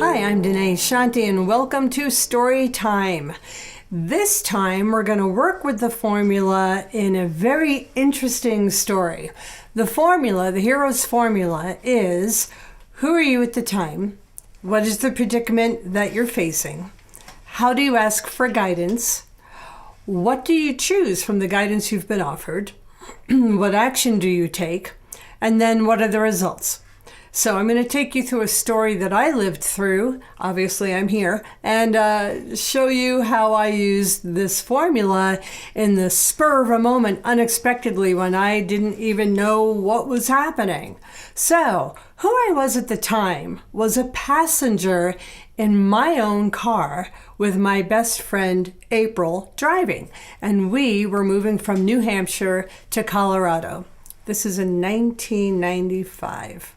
Hi, I'm Danae, Shanti, and welcome to Story Time. This time we're going to work with the formula in a very interesting story. The formula, the hero's formula, is who are you at the time? What is the predicament that you're facing? How do you ask for guidance? What do you choose from the guidance you've been offered? What action do you take? And then what are the results? So I'm going to take you through a story that I lived through. Obviously, I'm here, and show you how I used this formula in the spur of a moment, unexpectedly, when I didn't even know what was happening. So who I was at the time was a passenger in my own car with my best friend, April, driving. And we were moving from New Hampshire to Colorado. This is in 1995.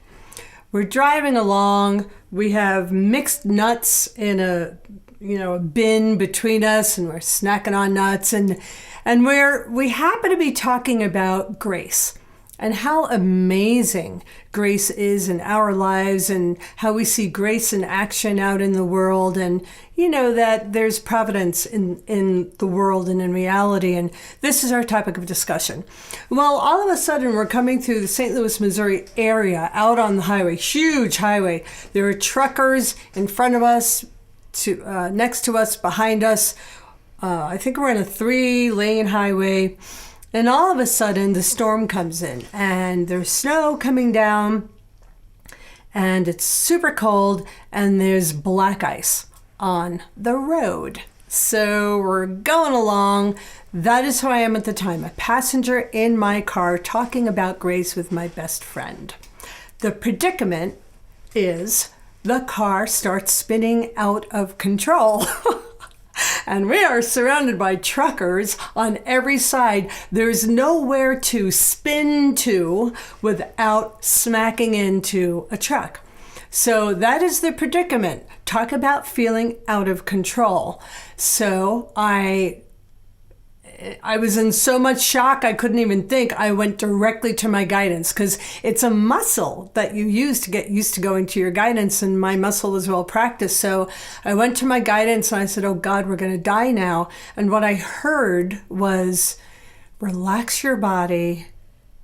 We're driving along. We have mixed nuts in a bin between us, and we're snacking on nuts. And we happen to be talking about grace and how amazing grace is in our lives, and how we see grace in action out in the world, and that there's providence in the world and in reality. And this is our topic of discussion. Well, all of a sudden we're coming through the St. Louis, Missouri area, out on the highway, huge highway. There are truckers in front of us, next to us, behind us. I think we're in a 3-lane highway. And all of a sudden, the storm comes in, and there's snow coming down, and it's super cold, and there's black ice on the road. So we're going along. That is who I am at the time, a passenger in my car talking about grace with my best friend. The predicament is the car starts spinning out of control. And we are surrounded by truckers on every side. There's nowhere to spin to without smacking into a truck. So that is the predicament. Talk about feeling out of control. So I was in so much shock I couldn't even think. I went directly to my guidance, because it's a muscle that you use to get used to going to your guidance, and my muscle was well practiced. So I went to my guidance and I said, oh God, we're going to die now. And what I heard was, relax your body,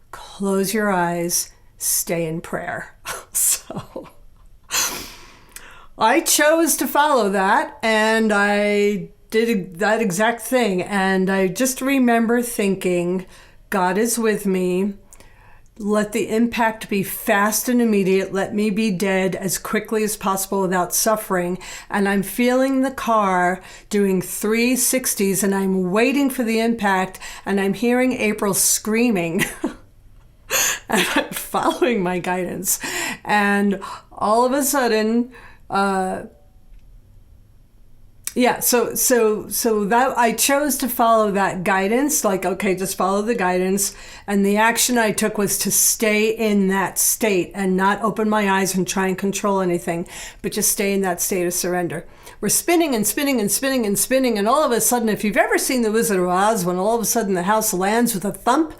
close your eyes, stay in prayer. So I chose to follow that, and I did that exact thing. And I just remember thinking, God is with me. Let the impact be fast and immediate. Let me be dead as quickly as possible without suffering. And I'm feeling the car doing 360s, and I'm waiting for the impact, and I'm hearing April screaming. And I'm following my guidance. And all of a sudden, so that I chose to follow that guidance, like, okay, just follow the guidance. And the action I took was to stay in that state and not open my eyes and try and control anything, but just stay in that state of surrender. We're spinning and spinning and spinning and spinning. And all of a sudden, if you've ever seen The Wizard of Oz, when all of a sudden the house lands with a thump,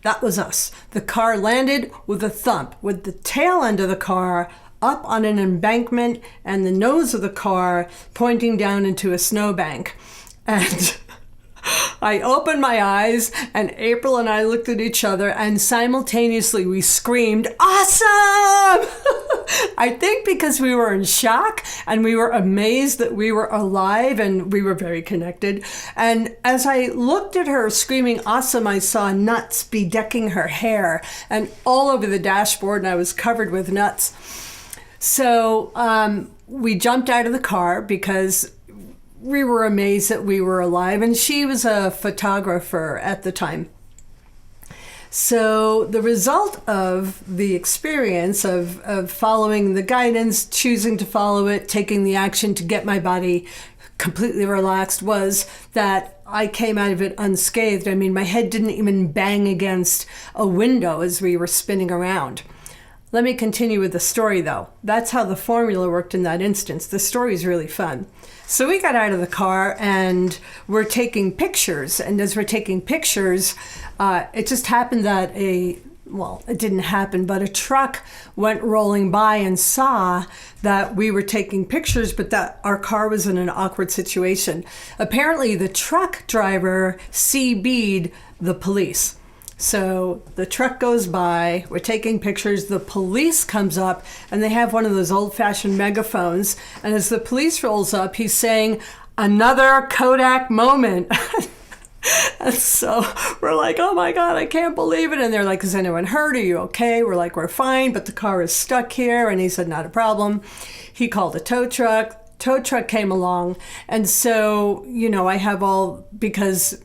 that was us. The car landed with a thump, with the tail end of the car up on an embankment and the nose of the car pointing down into a snowbank. And I opened my eyes, and April and I looked at each other, and simultaneously we screamed, awesome! I think because we were in shock and we were amazed that we were alive, and we were very connected. And as I looked at her screaming awesome, I saw nuts bedecking her hair and all over the dashboard, and I was covered with nuts. So we jumped out of the car because we were amazed that we were alive, and she was a photographer at the time. So the result of the experience of following the guidance, choosing to follow it, taking the action to get my body completely relaxed, was that I came out of it unscathed. I mean, my head didn't even bang against a window as we were spinning around. Let me continue with the story, though. That's how the formula worked in that instance. The story is really fun. So we got out of the car, and we're taking pictures. And as we're taking pictures, it just happened that a well, it didn't happen, but a truck went rolling by and saw that we were taking pictures, but that our car was in an awkward situation. Apparently, the truck driver CB'd the police. So the truck goes by, we're taking pictures, the police comes up, and they have one of those old-fashioned megaphones, and as the police rolls up, he's saying, "Another Kodak moment." And so we're like, oh my God, I can't believe it. And they're like, is anyone hurt? Are you okay? We're like, we're fine, but the car is stuck here. And he said, not a problem. He called a tow truck. Tow truck came along. And so, I have because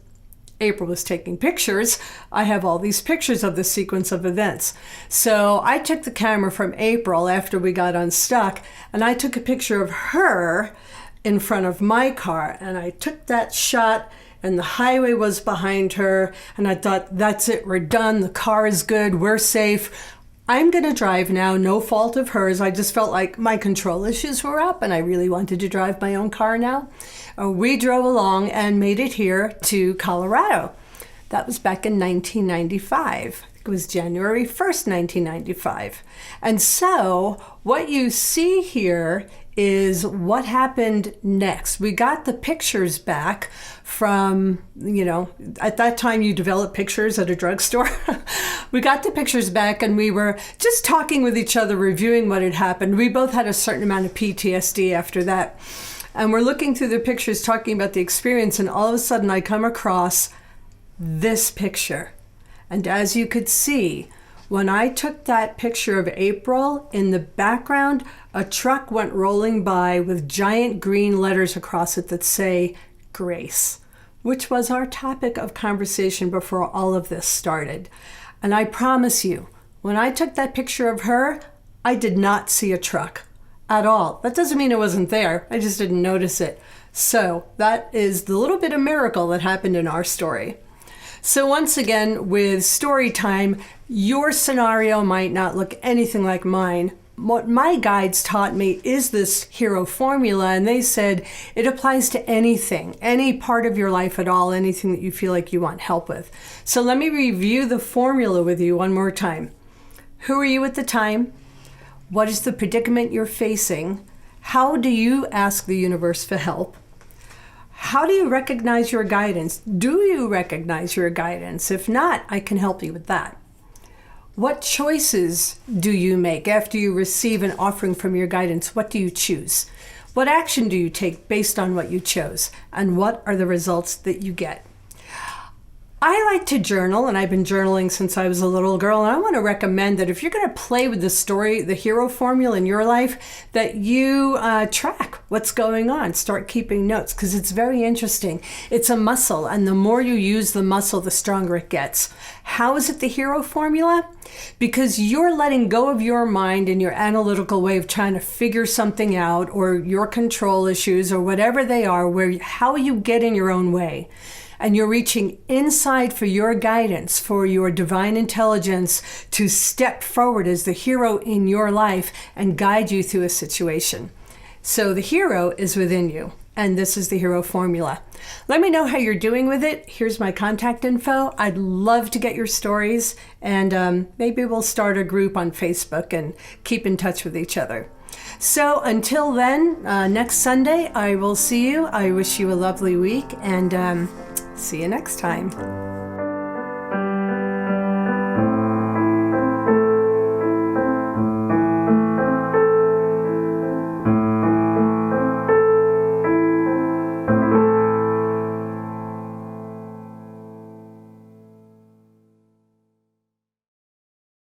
April was taking pictures, I have all these pictures of the sequence of events. So I took the camera from April after we got unstuck, and I took a picture of her in front of my car. And I took that shot, and the highway was behind her, and I thought, that's it, we're done, the car is good, we're safe. I'm gonna drive now, no fault of hers. I just felt like my control issues were up, and I really wanted to drive my own car now. We drove along and made it here to Colorado. That was back in 1995. It was January 1st, 1995. And so what you see here is what happened next. We got the pictures back from, at that time you develop pictures at a drugstore. We got the pictures back, and we were just talking with each other, reviewing what had happened. We both had a certain amount of PTSD after that. And we're looking through the pictures, talking about the experience, and all of a sudden I come across this picture. And as you could see, when I took that picture of April, in the background, a truck went rolling by with giant green letters across it that say Grace, which was our topic of conversation before all of this started. And I promise you, when I took that picture of her, I did not see a truck at all. That doesn't mean it wasn't there. I just didn't notice it. So that is the little bit of miracle that happened in our story. So once again, with story time, your scenario might not look anything like mine. What my guides taught me is this hero formula, and they said it applies to anything, any part of your life at all, anything that you feel like you want help with. So let me review the formula with you one more time. Who are you at the time? What is the predicament you're facing? How do you ask the universe for help? How do you recognize your guidance? Do you recognize your guidance? If not, I can help you with that. What choices do you make after you receive an offering from your guidance? What do you choose? What action do you take based on what you chose? And what are the results that you get? I like to journal, and I've been journaling since I was a little girl, and I want to recommend that if you're going to play with the story, the hero formula in your life, that you track what's going on. Start keeping notes, because it's very interesting. It's a muscle, and the more you use the muscle, the stronger it gets. How is it the hero formula? Because you're letting go of your mind and your analytical way of trying to figure something out, or your control issues, or whatever they are, how you get in your own way. And you're reaching inside for your guidance, for your divine intelligence to step forward as the hero in your life and guide you through a situation. So the hero is within you, and this is the hero formula. Let me know how you're doing with it. Here's my contact info. I'd love to get your stories, and maybe we'll start a group on Facebook and keep in touch with each other. So until then, next Sunday, I will see you. I wish you a lovely week, and see you next time.